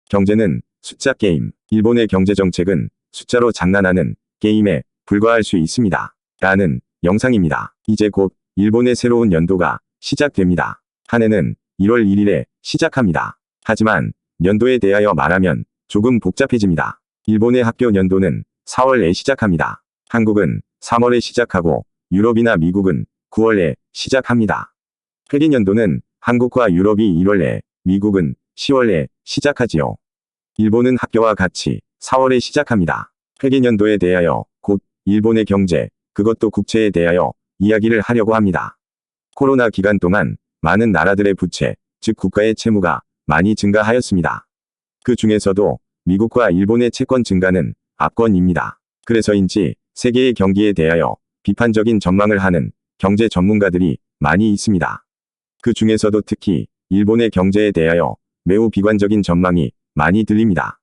경제는 숫자 게임. 일본의 경제정책은 숫자로 장난하는 게임에 불과할 수 있습니다. 라는 영상입니다. 이제 곧 일본의 새로운 연도가 시작됩니다. 한 해는 1월 1일에 시작합니다. 하지만 연도에 대하여 말하면 조금 복잡해집니다. 일본의 학교 연도는 4월에 시작합니다. 한국은 3월에 시작하고 유럽이나 미국은 9월에 시작합니다. 회계연도는 한국과 유럽이 1월에, 미국은 10월에 시작하지요. 일본은 학교와 같이 4월에 시작합니다. 회계연도에 대하여 곧 일본의 경제, 그것도 국채에 대하여 이야기를 하려고 합니다. 코로나 기간 동안 많은 나라들의 부채, 즉 국가의 채무가 많이 증가하였습니다. 그 중에서도 미국과 일본의 채권 증가는 압권입니다. 그래서인지 세계의 경기에 대하여 비판적인 전망을 하는 경제 전문가들이 많이 있습니다. 그 중에서도 특히 일본의 경제에 대하여 매우 비관적인 전망이 많이 들립니다.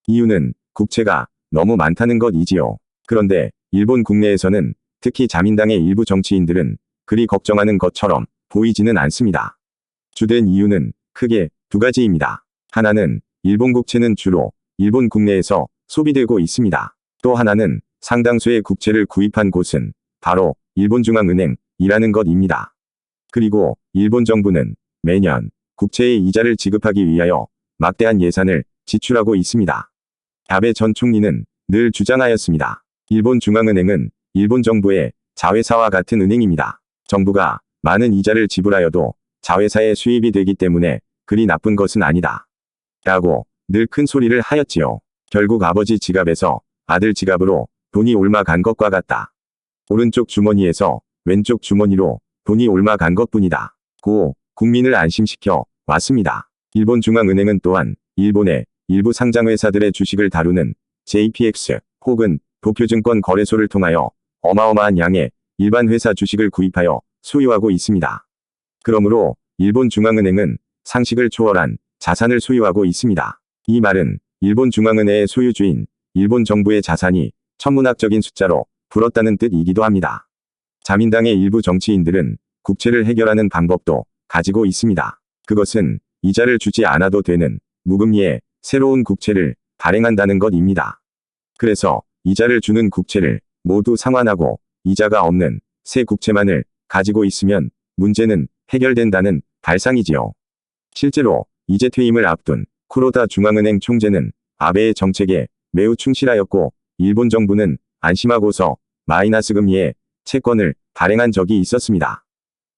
이유는 국채가 너무 많다는 것이지요. 그런데 일본 국내에서는 특히 자민당의 일부 정치인들은 그리 걱정하는 것처럼 보이지는 않습니다. 주된 이유는 크게 두 가지입니다. 하나는 일본 국채는 주로 일본 국내에서 소비되고 있습니다. 또 하나는 상당수의 국채를 구입한 곳은 바로 일본중앙은행이라는 것입니다. 그리고 일본 정부는 매년 국채의 이자를 지급하기 위하여 막대한 예산을 지출하고 있습니다. 아베 전 총리는 늘 주장하였습니다. 일본 중앙은행은 일본 정부의 자회사와 같은 은행입니다. 정부가 많은 이자를 지불하여도 자회사의 수입이 되기 때문에 그리 나쁜 것은 아니다. 라고 늘 큰 소리를 하였지요. 결국 아버지 지갑에서 아들 지갑으로 돈이 옮아간 것과 같다. 오른쪽 주머니에서 왼쪽 주머니로 돈이 옮아간 것뿐이다. 고 국민을 안심시켜 왔습니다. 일본 중앙은행은 또한 일본의 일부 상장회사들의 주식을 다루는 JPX 혹은 도쿄증권 거래소를 통하여 어마어마한 양의 일반 회사 주식을 구입하여 소유하고 있습니다. 그러므로 일본 중앙은행은 상식을 초월한 자산을 소유하고 있습니다. 이 말은 일본 중앙은행의 소유주인 일본 정부의 자산이 천문학적인 숫자로 불었다는 뜻이기도 합니다. 자민당의 일부 정치인들은 국채를 해결하는 방법도 가지고 있습니다. 그것은 이자를 주지 않아도 되는 무금리의 새로운 국채를 발행한다는 것입니다. 그래서 이자를 주는 국채를 모두 상환하고 이자가 없는 새 국채만을 가지고 있으면 문제는 해결된다는 발상이지요. 실제로 이제 퇴임을 앞둔 쿠로다 중앙은행 총재는 아베의 정책에 매우 충실하였고 일본 정부는 안심하고서 마이너스 금리의 채권을 발행한 적이 있었습니다.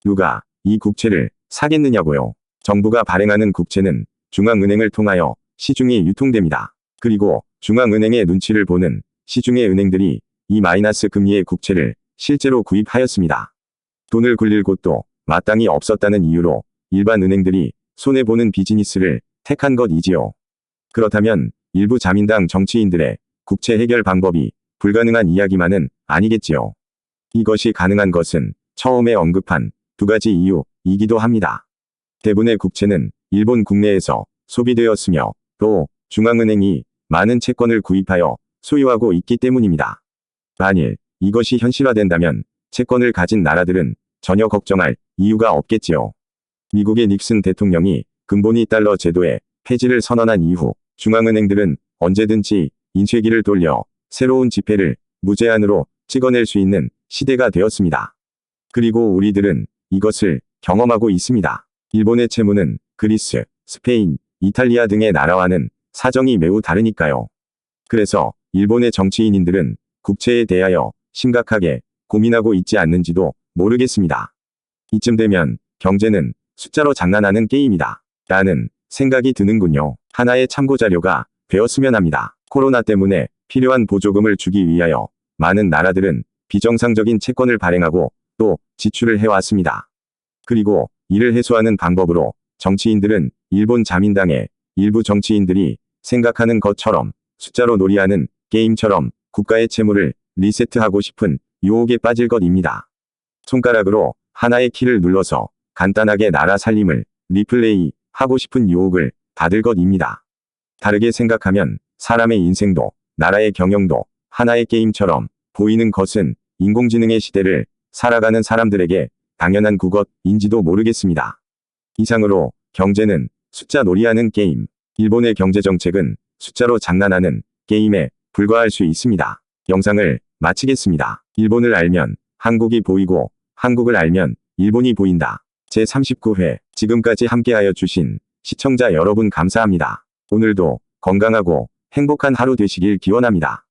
누가 이 국채를 사겠느냐고요. 정부가 발행하는 국채는 중앙은행을 통하여 시중에 유통됩니다. 그리고 중앙은행의 눈치를 보는 시중의 은행들이 이 마이너스 금리의 국채를 실제로 구입하였습니다. 돈을 굴릴 곳도 마땅히 없었다는 이유로 일반 은행들이 손해보는 비즈니스를 택한 것이지요. 그렇다면 일부 자민당 정치인들의 국채 해결 방법이 불가능한 이야기만은 아니겠지요. 이것이 가능한 것은 처음에 언급한 두 가지 이유이기도 합니다. 대부분의 국채는 일본 국내에서 소비되었으며 또 중앙은행이 많은 채권을 구입하여 소유하고 있기 때문입니다. 만일 이것이 현실화된다면 채권을 가진 나라들은 전혀 걱정할 이유가 없겠지요. 미국의 닉슨 대통령이 근본위 달러 제도의 폐지를 선언한 이후 중앙은행들은 언제든지 인쇄기를 돌려 새로운 지폐를 무제한으로 찍어낼 수 있는 시대가 되었습니다. 그리고 우리들은 이것을 경험하고 있습니다. 일본의 채무는 그리스, 스페인, 이탈리아 등의 나라와는 사정이 매우 다르니까요. 그래서 일본의 정치인들은 국채에 대하여 심각하게 고민하고 있지 않는지도 모르겠습니다. 이쯤 되면 경제는 숫자로 장난하는 게임이다. 라는 생각이 드는군요. 하나의 참고자료가 되었으면 합니다. 코로나 때문에 필요한 보조금을 주기 위하여 많은 나라들은 비정상적인 채권을 발행하고 또 지출을 해왔습니다. 그리고 이를 해소하는 방법으로 정치인들은 일본 자민당의 일부 정치인들이 생각하는 것처럼 숫자로 놀이하는 게임처럼 국가의 채무를 리세트하고 싶은 유혹에 빠질 것입니다. 손가락으로 하나의 키를 눌러서 간단하게 나라 살림을 리플레이 하고 싶은 유혹을 받을 것입니다. 다르게 생각하면 사람의 인생도 나라의 경영도 하나의 게임처럼 보이는 것은 인공지능의 시대를 살아가는 사람들에게 당연한 그것인지도 모르겠습니다. 이상으로 경제는 숫자 놀이하는 게임, 일본의 경제정책은 숫자로 장난하는 게임에 불과할 수 있습니다. 영상을 마치겠습니다. 일본을 알면 한국이 보이고 한국을 알면 일본이 보인다. 제39회 지금까지 함께하여 주신 시청자 여러분 감사합니다. 오늘도 건강하고 행복한 하루 되시길 기원합니다.